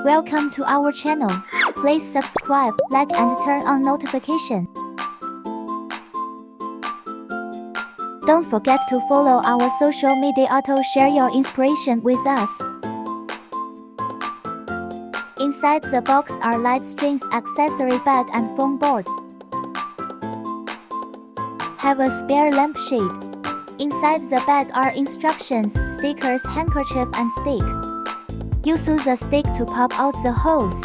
Welcome to our channel. Please subscribe, like and turn on notification. Don't forget to follow our social media to share your inspiration with us. Inside the box are light strings, accessory bag and foam board. Have a spare lampshade. Inside the bag are instructions, stickers, handkerchief and stick. Use the stick to pop out the hose.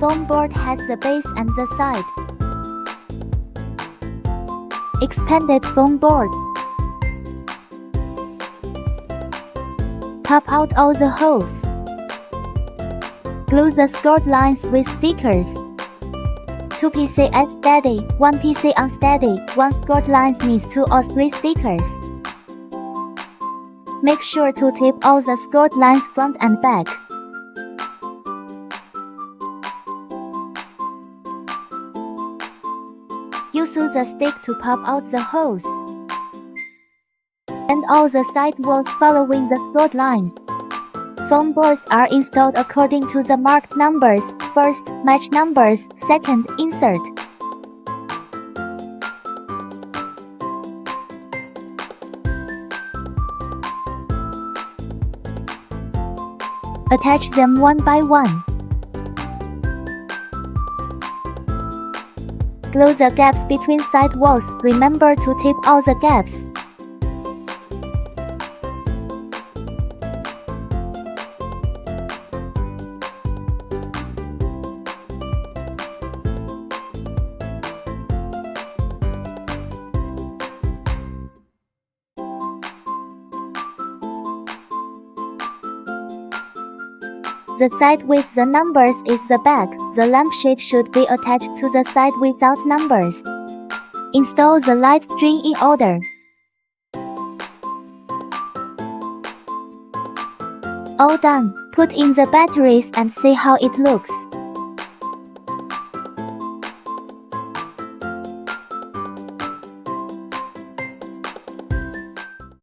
Foam board has the base and the side. Expanded foam board. Pop out all the holes. Glue the skirt lines with stickers. 2 pieces steady, 1 piece unsteady. 1 skirt lines needs 2 or 3 stickers. Make sure to tape all the skirt lines front and back. Use the stick to pop out the holes. And all the side walls following the skirt lines. Foam boards are installed according to the marked numbers. First, match numbers. Second, insert. Attach them one by one. Glue the gaps between side walls. Remember to tape all the gaps. The side with the numbers is the back. The lampshade should be attached to the side without numbers. Install the light string in order. All done. Put in the batteries and see how it looks.